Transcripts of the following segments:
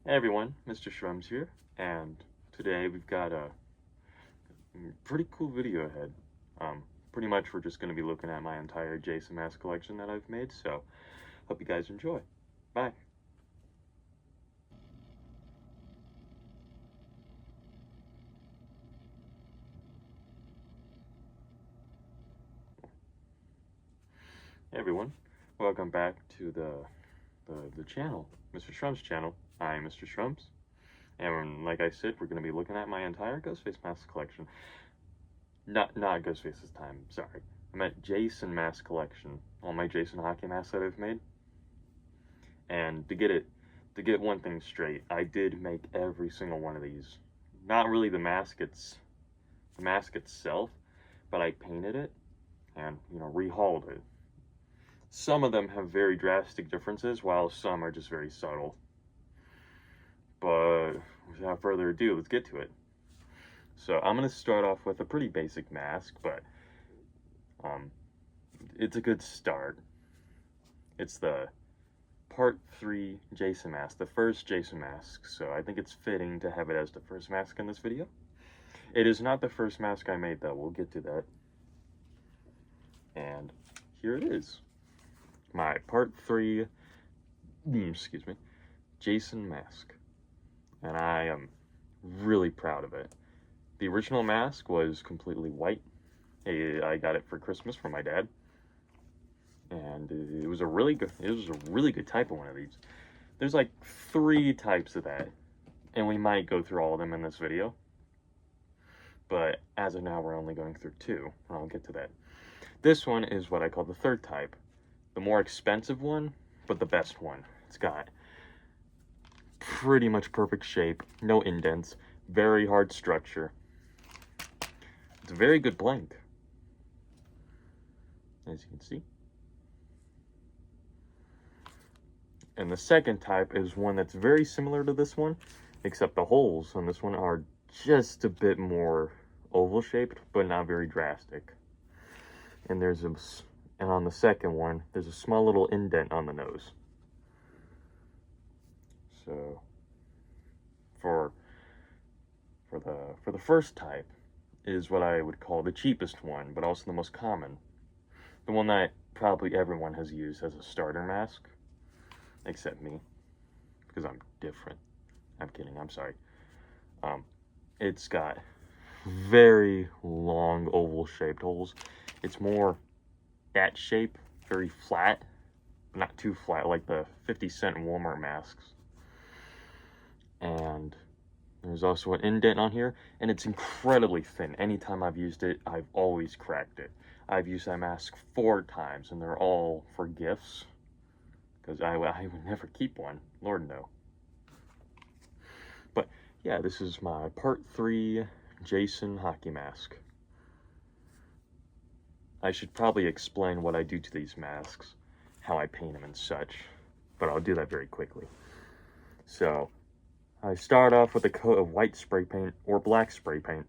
Hey everyone, Mr. Shrums here, and today we've got a pretty cool video ahead. Pretty much we're just going to be looking at my entire Jason mask collection that I've made, so hope you guys enjoy. Bye. Hey everyone, welcome back to the channel, Mr. Shrums channel. I'm Mr. Shrums, and like I said, we're going to be looking at my entire Ghostface mask collection. Not Ghostface this time, sorry. I meant Jason mask collection. All my Jason hockey masks that I've made. And to get one thing straight, I did make every single one of these. Not really the mask itself, but I painted it and, rehauled it. Some of them have very drastic differences, while some are just very subtle. But without further ado, let's get to it. So I'm going to start off with a pretty basic mask, but it's a good start. It's the Part 3 Jason mask, the first Jason mask, so I think it's fitting to have it as the first mask in this video. It is not the first mask I made, though. We'll get to that. And here it is. My Part 3, Jason mask. And I am really proud of it. The original mask was completely white. I got it for Christmas from my dad. And it was a really good type of one of these. There's like 3 types of that, and we might go through all of them in this video. But as of now, we're only going through 2, and I'll get to that. This one is what I call the 3rd type. The more expensive one, but the best one. It's got pretty much perfect shape, no indents, very hard structure. It's a very good blank, as you can see. And the 2nd type is one that's very similar to this one, except the holes on this one are just a bit more oval shaped, but not very drastic. And on the 2nd one, there's a small little indent on the nose. So for the 1st type is what I would call the cheapest one, but also the most common. The one that probably everyone has used as a starter mask. Except me, because I'm different. I'm kidding, I'm sorry. It's got very long oval shaped holes. It's more that shape, very flat, but not too flat like the 50-cent Walmart masks. And there's also an indent on here, and it's incredibly thin. Anytime I've used it, I've always cracked it. I've used that mask 4 times, and they're all for gifts. Because I would never keep one. Lord, no. But, yeah, this is my Part 3 Jason hockey mask. I should probably explain what I do to these masks, how I paint them and such, but I'll do that very quickly. So, I start off with a coat of white spray paint, or black spray paint.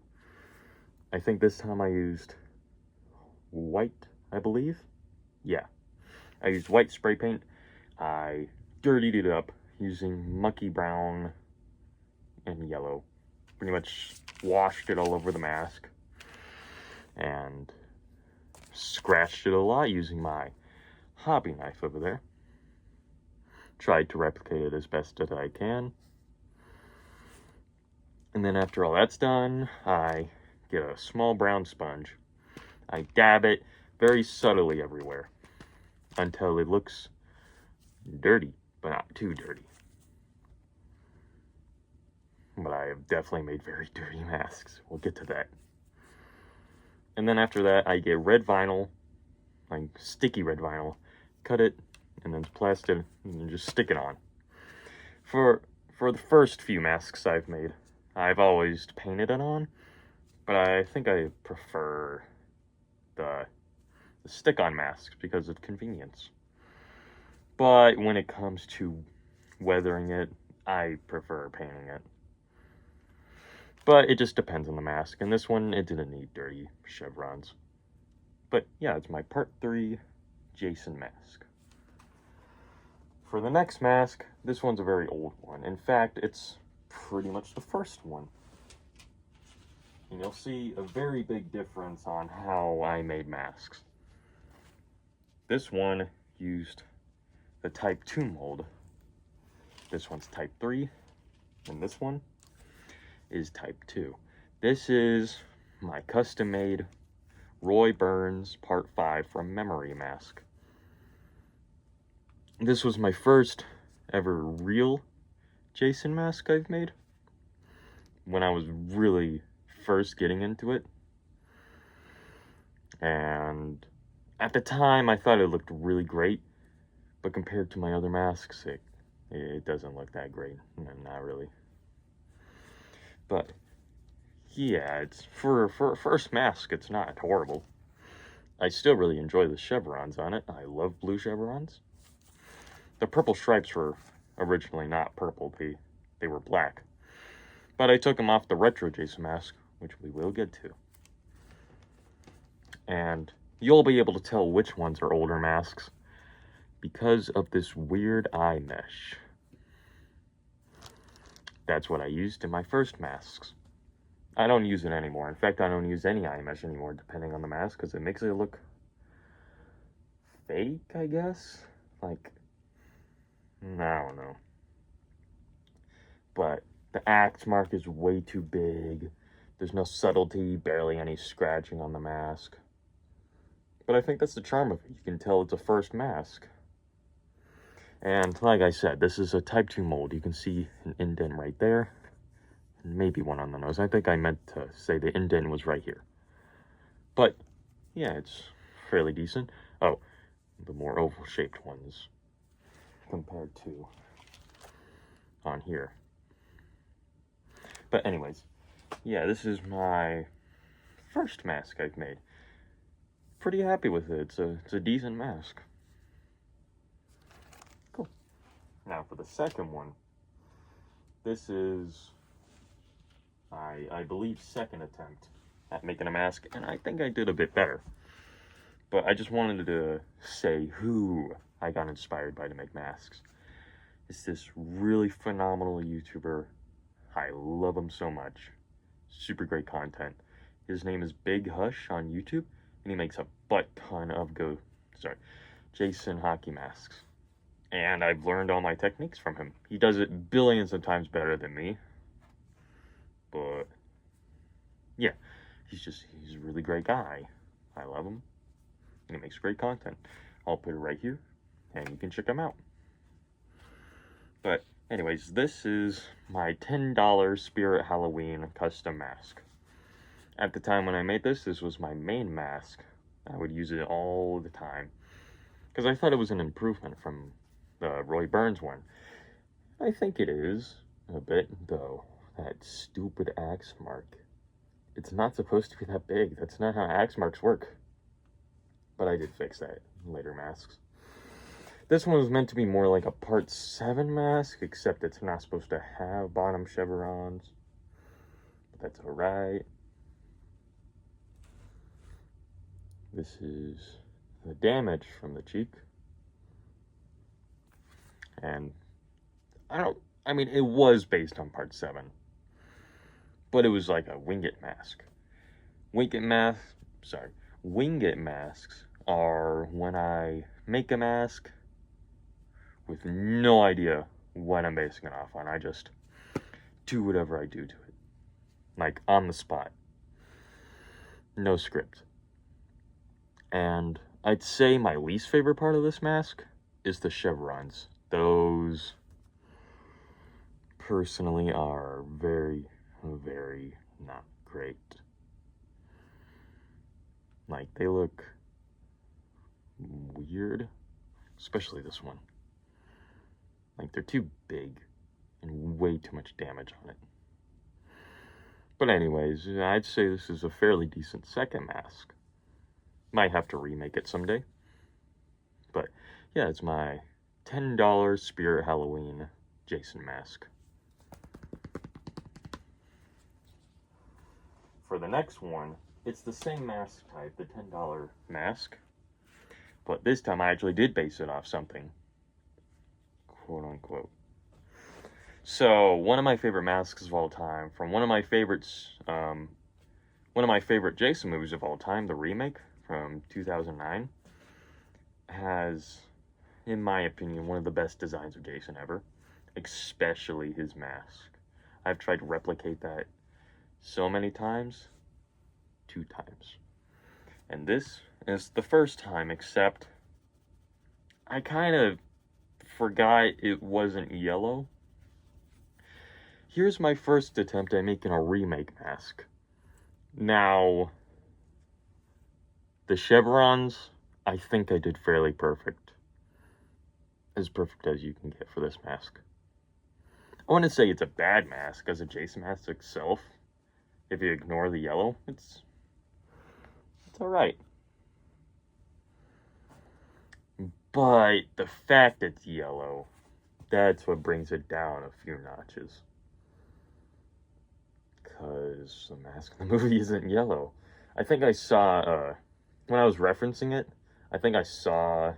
I think this time I used white, I believe? Yeah. I used white spray paint. I dirtied it up using mucky brown and yellow. Pretty much washed it all over the mask and scratched it a lot using my hobby knife over there. Tried to replicate it as best as I can. And then after all that's done, I get a small brown sponge. I dab it very subtly everywhere until it looks dirty, but not too dirty. But I have definitely made very dirty masks. We'll get to that. And then after that, I get red vinyl, like sticky red vinyl, cut it, and then plastic, and then just stick it on. For the first few masks I've made, I've always painted it on, but I think I prefer the stick-on masks because of convenience. But when it comes to weathering it, I prefer painting it. But it just depends on the mask. And this one, it didn't need dirty chevrons. But yeah, it's my Part 3 Jason mask. For the next mask, this one's a very old one. In fact, it's pretty much the first one. And you'll see a very big difference on how I made masks. This one used the Type 2 mold. This one's Type 3, and this one is Type 2. This is my custom-made Roy Burns Part 5 from Memory mask. This was my first ever real Jason mask I've made when I was really first getting into it. And at the time, I thought it looked really great, but compared to my other masks, it doesn't look that great. Not really. But yeah, it's for a first mask, it's not horrible. I still really enjoy the chevrons on it. I love blue chevrons. The purple stripes were originally not purple, they were black. But I took them off the retro Jason mask, which we will get to. And you'll be able to tell which ones are older masks because of this weird eye mesh. That's what I used in my first masks. I don't use it anymore. In fact, I don't use any eye mesh anymore, depending on the mask, because it makes it look fake, I guess? Like, I don't know. But the axe mark is way too big. There's no subtlety, barely any scratching on the mask. But I think that's the charm of it. You can tell it's a first mask. And like I said, this is a Type 2 mold. You can see an indent right there. And maybe one on the nose. I think I meant to say the indent was right here. But, yeah, it's fairly decent. Oh, the more oval-shaped ones compared to on here. But anyways, yeah, this is my first mask I've made. Pretty happy with it. It's a decent mask. Cool. Now for the second one, this is, I believe, second attempt at making a mask, and I think I did a bit better. But I just wanted to say who I got inspired by to make masks. It's this really phenomenal YouTuber. I love him so much. Super great content. His name is Big Hush on YouTube, and he makes a butt ton of Jason hockey masks. And I've learned all my techniques from him. He does it billions of times better than me. But yeah, he's a really great guy. I love him. And he makes great content. I'll put it right here, and you can check him out. But anyways, this is my $10 Spirit Halloween custom mask. At the time when I made this was my main mask. I would use it all the time, because I thought it was an improvement from the Roy Burns one. I think it is, a bit, though. That stupid axe mark. It's not supposed to be that big. That's not how axe marks work. But I did fix that in later masks. This one was meant to be more like a Part 7 mask, except it's not supposed to have bottom chevrons. But that's alright. This is the damage from the cheek. And I mean, it was based on Part 7. But it was like a winged mask. Winged masks are when I make a mask with no idea what I'm basing it off on. I just do whatever I do to it. Like, on the spot. No script. And I'd say my least favorite part of this mask is the chevrons. Those, personally, are very, very not great. Like, they look weird. Especially this one. Like, they're too big and way too much damage on it. But anyways, I'd say this is a fairly decent second mask. Might have to remake it someday. But yeah, it's my $10 Spirit Halloween Jason mask. For the next one, it's the same mask type, the $10 mask. But this time I actually did base it off something. quote unquote. So, one of my favorite masks of all time, from one of my favorite Jason movies of all time, the Remake from 2009, has, in my opinion, one of the best designs of Jason ever, especially his mask. I've tried to replicate that so many times, 2 times. And this is the first time, except I kind of forgot it wasn't yellow. Here's my first attempt at making a Remake mask. Now, the chevrons, I think I did fairly perfect. As perfect as you can get for this mask. I wouldn't say it's a bad mask as a Jason mask itself. If you ignore the yellow, it's alright. But the fact it's yellow, that's what brings it down a few notches. Because the mask in the movie isn't yellow. I think I saw, when I was referencing it, I think I saw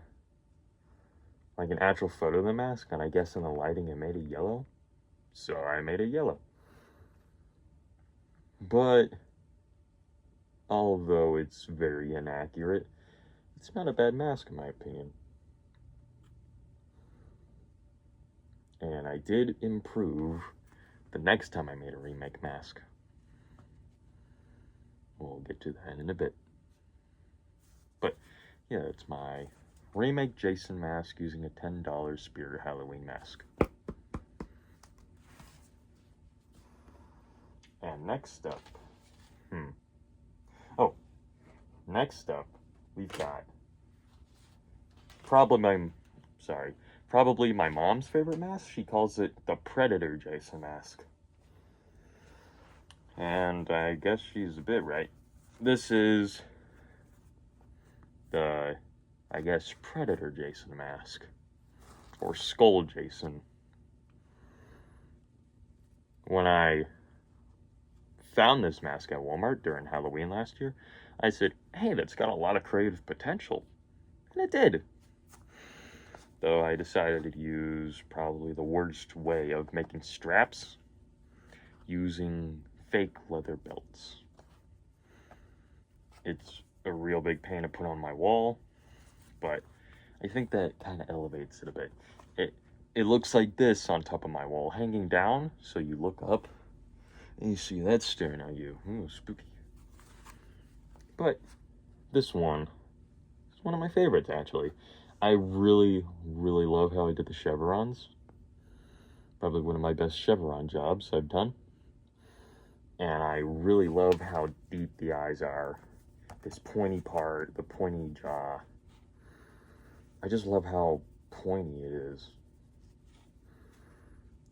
like an actual photo of the mask, and I guess in the lighting it made it yellow. So I made it yellow. But although it's very inaccurate, it's not a bad mask in my opinion. And I did improve the next time I made a Remake mask. We'll get to that in a bit. But yeah, it's my Remake Jason mask using a $10 Spirit Halloween mask. And next up, next up, we've got probably my mom's favorite mask. She calls it the Predator Jason mask. And I guess she's a bit right. This is the, I guess, Predator Jason mask. Or Skull Jason. When I found this mask at Walmart during Halloween last year, I said, hey, that's got a lot of creative potential. And it did. Though I decided to use probably the worst way of making straps, using fake leather belts. It's a real big pain to put on my wall, but I think that kind of elevates it a bit. It looks like this on top of my wall, hanging down, so you look up and you see that staring at you. Ooh, spooky. But this one is one of my favorites, actually. I really, really love how I did the chevrons. Probably one of my best chevron jobs I've done. And I really love how deep the eyes are. This pointy part, the pointy jaw. I just love how pointy it is.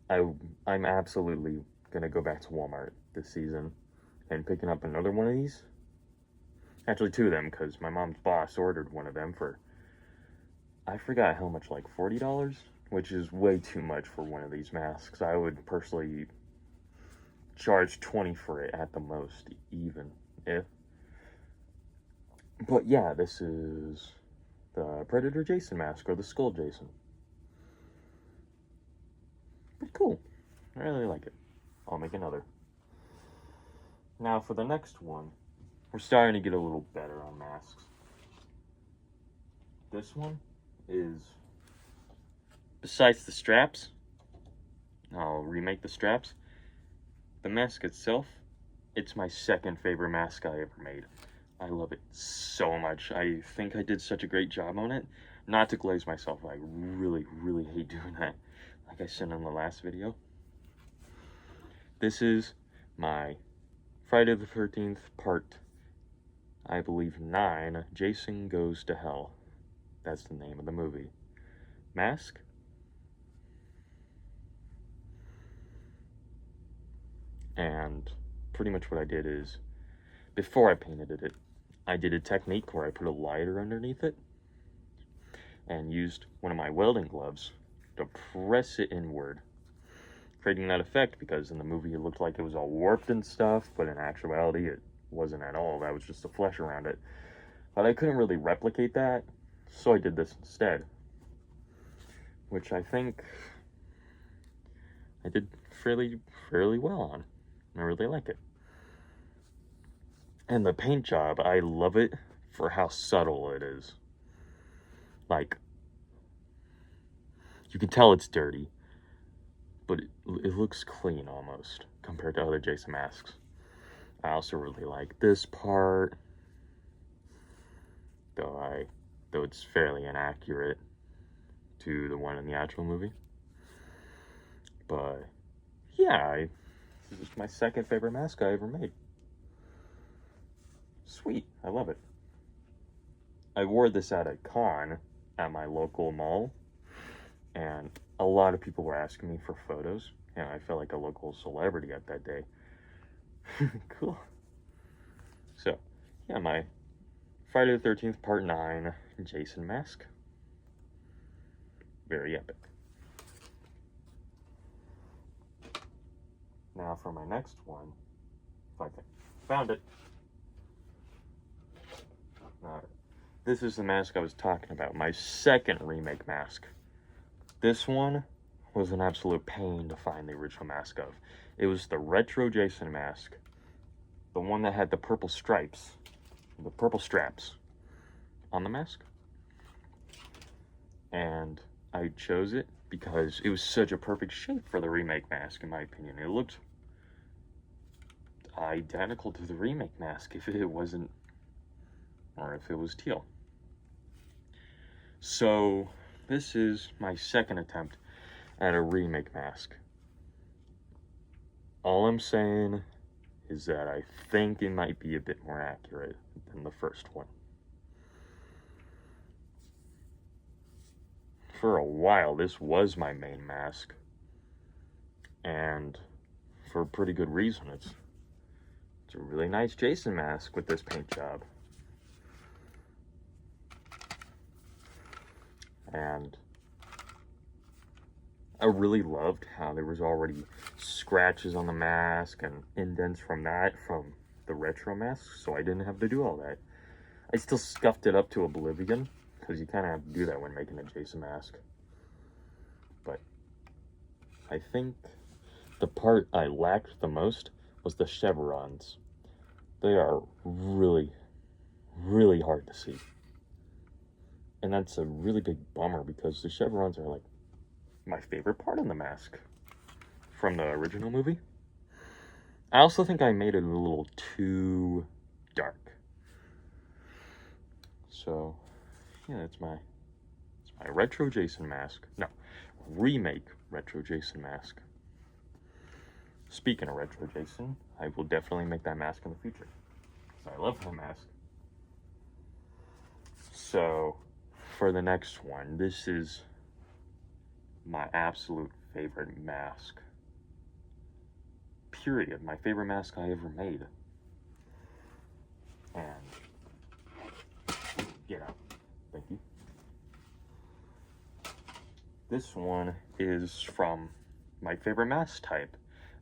I'm absolutely gonna go back to Walmart this season and picking up another one of these. Actually, 2 of them, because my mom's boss ordered one of them for, I forgot how much, like $40, which is way too much for one of these masks. I would personally charge $20 for it at the most, even if. But yeah, this is the Predator Jason mask, or the Skull Jason. Pretty cool. I really like it. I'll make another. Now for the next one, we're starting to get a little better on masks. This one is, besides the straps, I'll remake the straps. The mask itself, it's my second favorite mask I ever made. I love it so much. I think I did such a great job on it. Not to glaze myself, I really, really hate doing that. Like I said in the last video. This is my Friday the 13th part, I believe 9, Jason Goes to Hell. That's the name of the movie. Mask. And pretty much what I did is, before I painted it, I did a technique where I put a lighter underneath it and used one of my welding gloves to press it inward, creating that effect, because in the movie it looked like it was all warped and stuff, but in actuality it wasn't at all. That was just the flesh around it. But I couldn't really replicate that, so I did this instead. which I think I did fairly well on. I really like it. And the paint job, I love it for how subtle it is. Like, you can tell it's dirty, but it looks clean almost compared to other Jason masks. I also really like this part, though it's fairly inaccurate to the one in the actual movie. But yeah, this is my second favorite mask I ever made. Sweet, I love it. I wore this at a con at my local mall, and a lot of people were asking me for photos, and I felt like a local celebrity at that day. Cool. So, yeah, my Friday the 13th Part 9 Jason mask. Very epic. Now for my next one, if I can. Found it. Alright. This is the mask I was talking about, my second remake mask. This one was an absolute pain to find the original mask of. It was the retro Jason mask, the one that had the purple stripes, the purple straps on the mask. And I chose it because it was such a perfect shape for the remake mask, in my opinion. It looked identical to the remake mask if it wasn't, or if it was teal. So this is my second attempt at a remake mask. All I'm saying is that I think it might be a bit more accurate than the first one. For a while, this was my main mask, and for a pretty good reason. It's a really nice Jason mask with this paint job. And I really loved how there was already scratches on the mask and indents from the retro mask, so I didn't have to do all that. I still scuffed it up to oblivion, because you kind of have to do that when making a Jason mask. But I think the part I lacked the most was the chevrons. They are really, really hard to see. And that's a really big bummer, because the chevrons are like my favorite part of the mask from the original movie. I also think I made it a little too dark. So, yeah, it's my retro Jason mask. No, remake retro Jason mask. Speaking of retro Jason, I will definitely make that mask in the future, because I love that mask. So, for the next one, this is my absolute favorite mask. Period. My favorite mask I ever made. And get out. Thank you. This one is from my favorite mask type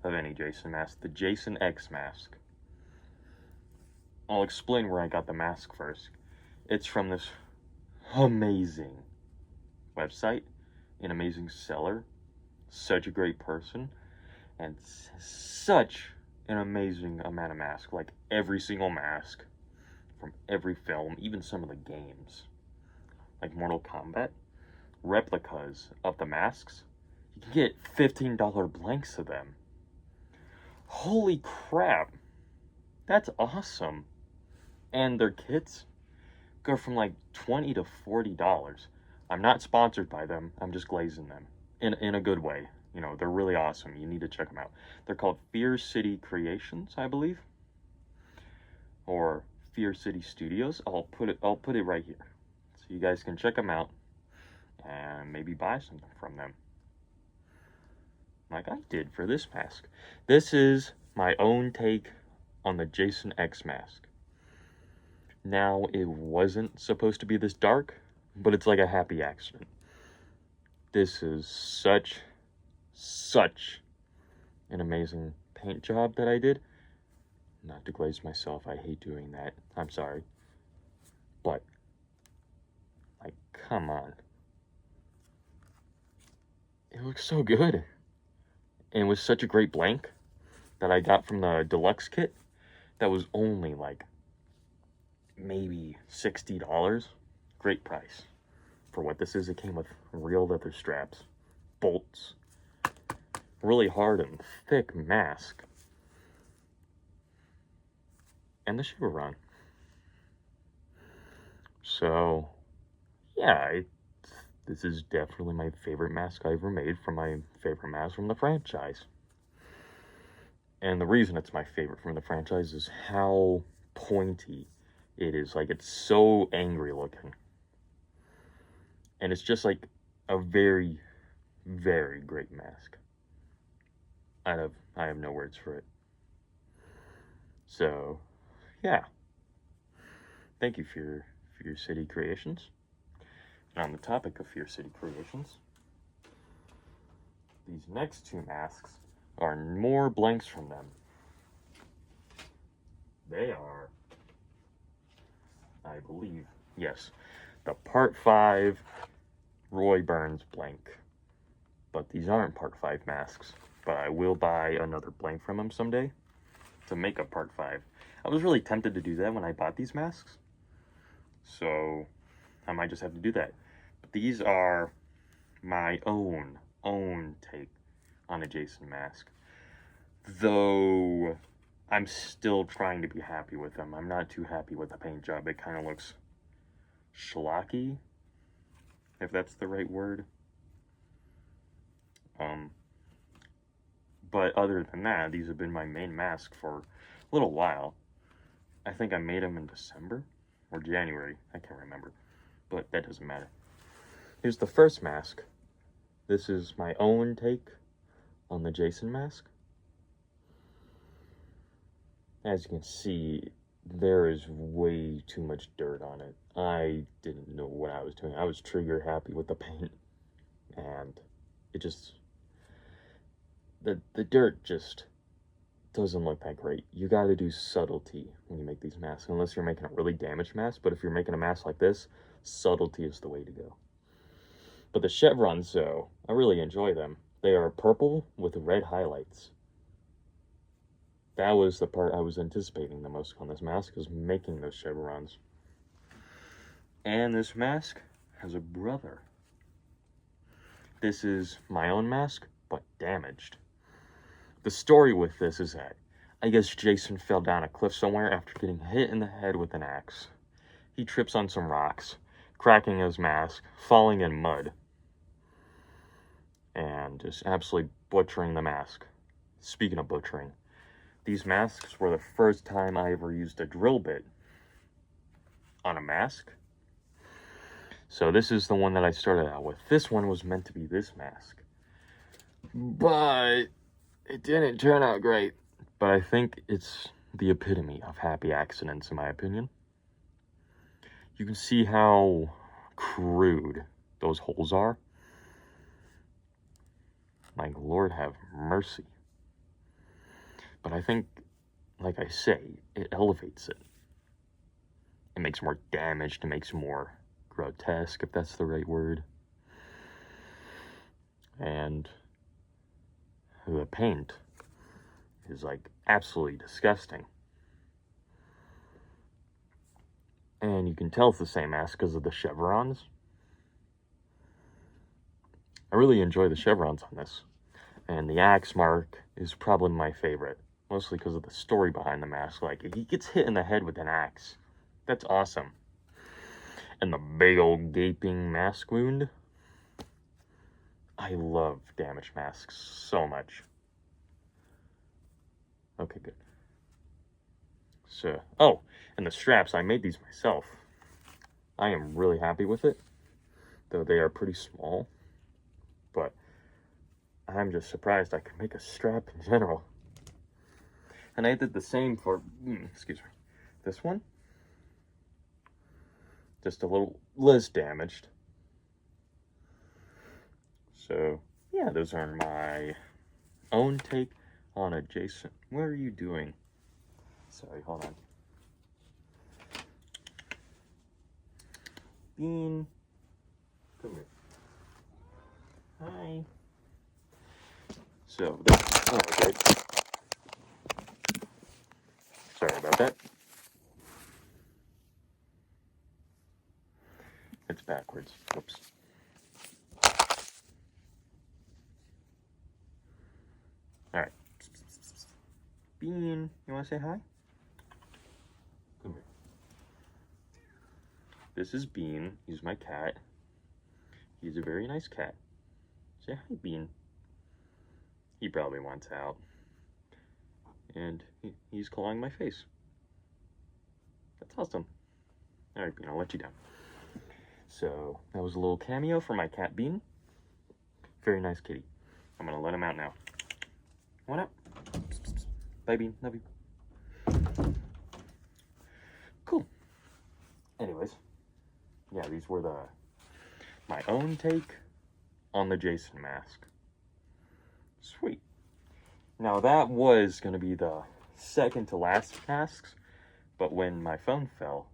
of any Jason mask, the Jason X mask. I'll explain where I got the mask first. It's from this amazing website, an amazing seller, such a great person, and such an amazing amount of masks. Like every single mask from every film, even some of the games, like Mortal Kombat, replicas of the masks. You can get $15 blanks of them. Holy crap, that's awesome. And their kits go from like $20 to $40. I'm not sponsored by them, I'm just glazing them in a good way. You know, they're really awesome. You need to check them out. They're called Fear City Creations, I believe, or Fear City Studios. I'll put it right here, so you guys can check them out and maybe buy something from them, like I did for this mask. This is my own take on the Jason X mask. Now, it wasn't supposed to be this dark, but it's like a happy accident. This is such an amazing paint job that I did. Not to glaze myself, I hate doing that. I'm sorry. But, like, come on. it looks so good. And it was such a great blank that I got from the deluxe kit that was only like maybe $60. Great price for what this is. It came with real leather straps, bolts, really hard and thick mask, and the chevron. So, yeah, this is definitely my favorite mask I ever made from my favorite mask from the franchise. And the reason it's my favorite from the franchise is how pointy it is. Like, it's so angry looking. And it's just like a very, very great mask. I have no words for it. So, yeah. Thank you for your city creations. And on the topic of Fear City creations, these next two masks are more blanks from them. They are, I believe, yes, the Part 5 Roy Burns blank. But these aren't Part 5 masks. But I will buy another blank from him someday to make a Part 5. I was really tempted to do that when I bought these masks. So I might just have to do that. But these are my own take on a Jason mask. Though I'm still trying to be happy with them. I'm not too happy with the paint job. It kind of looks schlocky, if that's the right word. But other than that, these have been my main mask for a little while. I think I made them in December or January. I can't remember, but that doesn't matter. Here's the first mask. This is my own take on the Jason mask. As you can see, there is way too much dirt on it. I didn't know what I was doing. I was trigger happy with the paint, and it just, the dirt just doesn't look that great. You got to do subtlety when you make these masks, unless you're making a really damaged mask. But if you're making a mask like this, subtlety is the way to go. But the chevrons, though, I really enjoy them. They are purple with red highlights. That was the part I was anticipating the most on this mask, is making those chevrons. And this mask has a brother. This is my own mask, but damaged. The story with this is that I guess Jason fell down a cliff somewhere after getting hit in the head with an axe. He trips on some rocks, cracking his mask, falling in mud, and just absolutely butchering the mask. Speaking of butchering, these masks were the first time I ever used a drill bit on a mask. So this is the one that I started out with. This one was meant to be this mask, but it didn't turn out great. But I think it's the epitome of happy accidents, in my opinion. You can see how crude those holes are. Like, Lord have mercy. But I think, like I say, it elevates it. It makes it more damaged. It makes it more grotesque, if that's the right word. And the paint is like absolutely disgusting. And you can tell it's the same mask because of the chevrons. I really enjoy the chevrons on this. And the axe mark is probably my favorite, mostly because of the story behind the mask. Like, if he gets hit in the head with an axe, that's awesome. And the big old gaping mask wound. I love damaged masks so much. Okay, good. So, oh, and the straps, I made these myself. I am really happy with it, though they are pretty small. But I'm just surprised I could make a strap in general. And I did the same for, excuse me, this one. Just a little less damaged. So, yeah, those are my own take on a Jason. What are you doing? Sorry, hold on. Bean, come here. Hi. So, this, oh, okay. Sorry about that. It's backwards. Whoops. Alright. Bean, you want to say hi? Come here. This is Bean. He's my cat. He's a very nice cat. Say hi, Bean. He probably wants out. And he's clawing my face. That's awesome. Alright, Bean, I'll let you down. So, that was a little cameo for my cat, Bean. Very nice kitty. I'm gonna let him out now. Come on out. Bye, Bean. Love you. Cool. Anyways, yeah, these were my own take on the Jason mask. Sweet. Now, that was gonna be the second to last masks, but when my phone fell,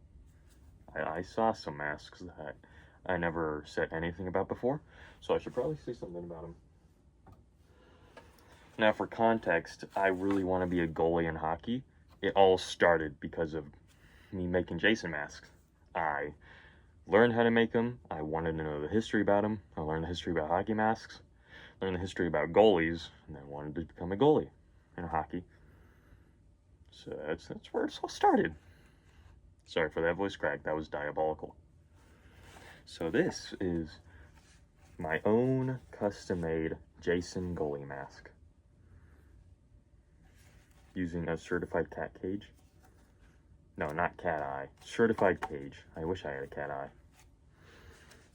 I saw some masks that I never said anything about before, so I should probably say something about them. Now, for context, I really want to be a goalie in hockey. It all started because of me making Jason masks. I learned how to make them. I wanted to know the history about them. I learned the history about hockey masks. Learned the history about goalies, and then wanted to become a goalie in hockey. So that's where it all started. Sorry for that voice crack. That was diabolical. So this is my own custom-made Jason goalie mask, using a certified cat cage. No, not cat eye. Certified cage. I wish I had a cat eye.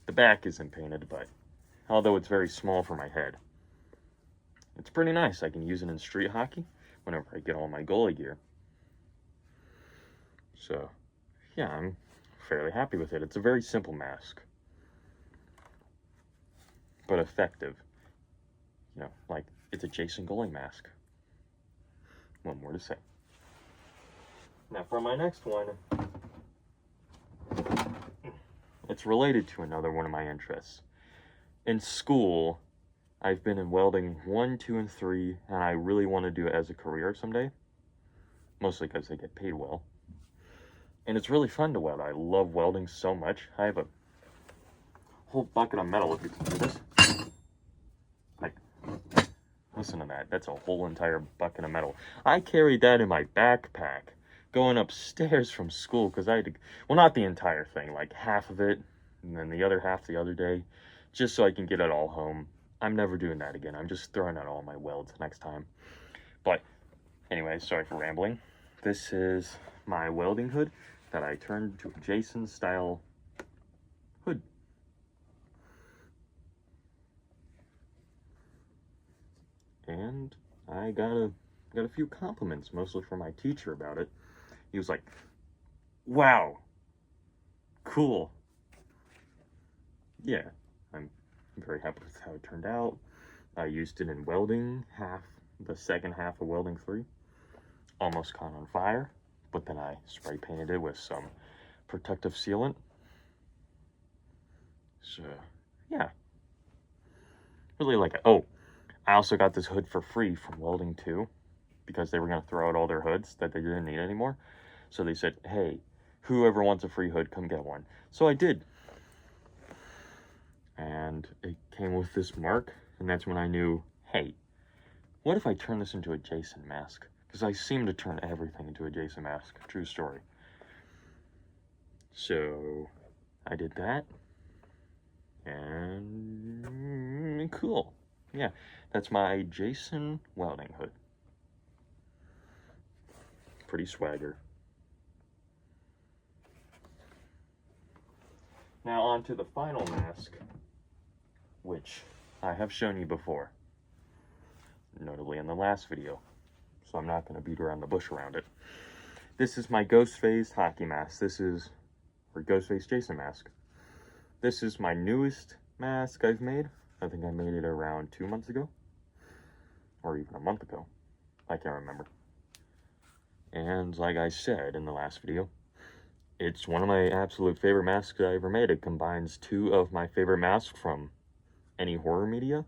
The back isn't painted, but although it's very small for my head, it's pretty nice. I can use it in street hockey whenever I get all my goalie gear. So, yeah, I'm fairly happy with it. It's a very simple mask, but effective. You know, like, it's a Jason goalie mask. One more to say. Now, for my next one, it's related to another one of my interests. In school, I've been in welding 1, 2, and 3, and I really want to do it as a career someday. Mostly because they get paid well. And it's really fun to weld. I love welding so much. I have a whole bucket of metal, if you can do this. Like, listen to that. That's a whole entire bucket of metal. I carried that in my backpack going upstairs from school because I had to, well, not the entire thing, like half of it, and then the other half the other day, just so I can get it all home. I'm never doing that again. I'm just throwing out all my welds next time. But anyway, sorry for rambling. This is my welding hood that I turned to a Jason style hood. And I got a few compliments, mostly from my teacher about it. He was like, wow, cool. Yeah, I'm very happy with how it turned out. I used it in welding, the second half of welding 3. Almost caught on fire, but then I spray painted it with some protective sealant. So, yeah. Really like it. Oh, I also got this hood for free from Welding 2 because they were going to throw out all their hoods that they didn't need anymore. So they said, hey, whoever wants a free hood, come get one. So I did. And it came with this mark, and that's when I knew, hey, what if I turn this into a Jason mask? Because I seem to turn everything into a Jason mask. True story. So I did that. And cool. Yeah, that's my Jason welding hood. Pretty swagger. Now on to the final mask, which I have shown you before, notably in the last video, so I'm not going to beat around the bush around it. This is my Ghostface hockey mask. Or Ghostface Jason mask. This is my newest mask I've made. I think I made it around 2 months ago, or even a month ago. I can't remember. And like I said in the last video, it's one of my absolute favorite masks I ever made. It combines 2 of my favorite masks from any horror media.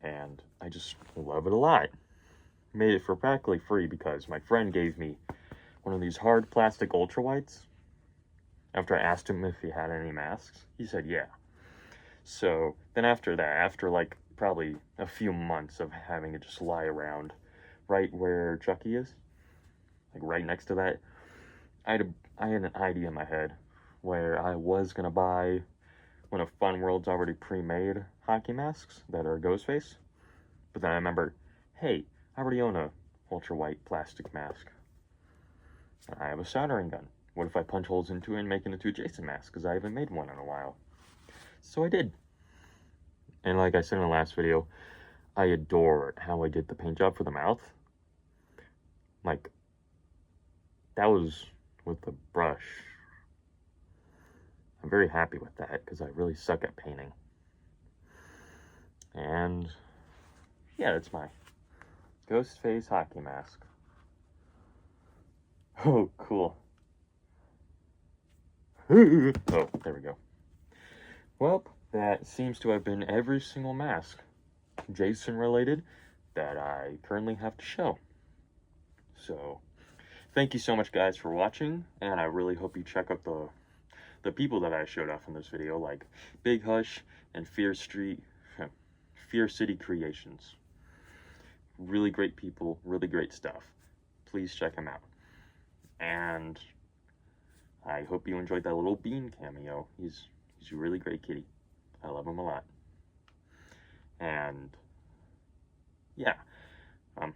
and I just love it a lot. Made it for practically free because my friend gave me one of these hard plastic ultra whites. After I asked him if he had any masks, he said yeah. So then after that, after like probably a few months of having it just lie around right where Chucky is, like right next to that, I had an idea in my head where I was gonna buy one of Fun World's already pre-made hockey masks that are Ghostface. But then I remembered, hey, I already own a ultra white plastic mask. I have a soldering gun. What if I punch holes into it and make it into a Jason mask? Because I haven't made one in a while. So I did. And like I said in the last video, I adore how I did the paint job for the mouth. Like, that was with the brush. I'm very happy with that because I really suck at painting. And yeah, that's my Ghostface hockey mask. Oh, cool. Oh, there we go. Well, that seems to have been every single mask, Jason related, that I currently have to show. So, thank you so much guys for watching, and I really hope you check out the people that I showed off in this video, like Big Hush and Fear City Creations. Really great people, really great stuff. Please check them out. And I hope you enjoyed that little Bean cameo. He's a really great kitty. I love him a lot. And yeah, don't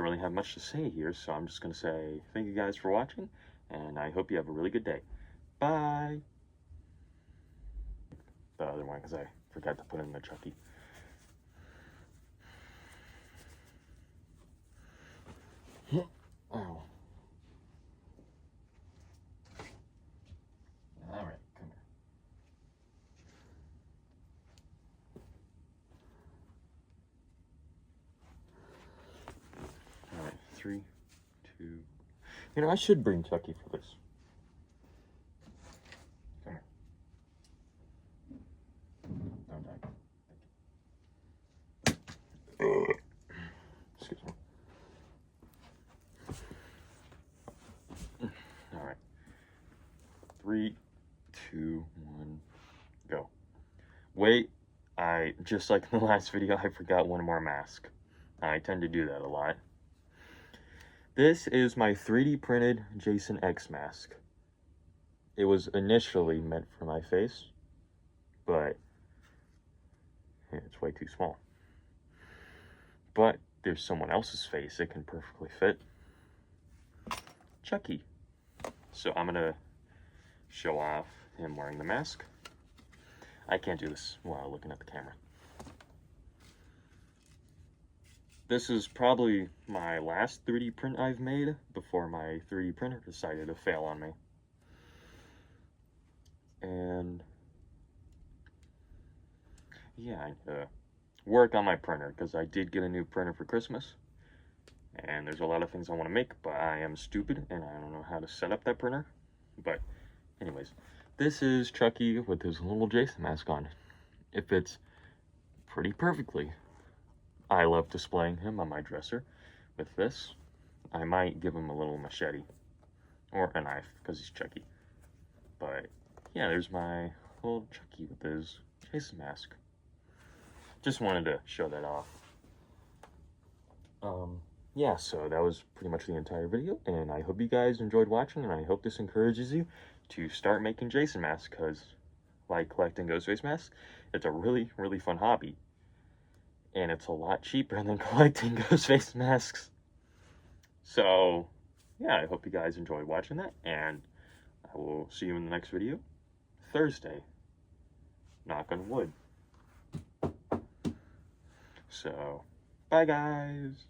really have much to say here, so I'm just gonna say thank you guys for watching, and I hope you have a really good day. Bye. The other one, because I forgot to put in the Chucky. Oh. Alright, come here. Alright, 3, 2. You know, I should bring Chucky for this. Come here. Don't die. Excuse me. Alright. 3, 2, 1, go. Wait, just like in the last video, I forgot one more mask. I tend to do that a lot. This is my 3D printed Jason X mask. It was initially meant for my face, but it's way too small. But there's someone else's face it can perfectly fit. Chucky. So I'm gonna show off him wearing the mask. I can't do this while looking at the camera. This is probably my last 3D print I've made before my 3D printer decided to fail on me. And yeah, I need to work on my printer because I did get a new printer for Christmas. And there's a lot of things I want to make, but I am stupid and I don't know how to set up that printer. But anyways, this is Chucky with his little Jason mask on. It fits pretty perfectly. I love displaying him on my dresser with this. I might give him a little machete or a knife because he's Chucky. But yeah, there's my little Chucky with his Jason mask. Just wanted to show that off. Yeah, so that was pretty much the entire video, and I hope you guys enjoyed watching, and I hope this encourages you to start making Jason masks, because like collecting Ghostface masks, it's a really, really fun hobby. And it's a lot cheaper than collecting Ghostface masks. So, yeah, I hope you guys enjoyed watching that, and I will see you in the next video, Thursday. Knock on wood. So, bye guys!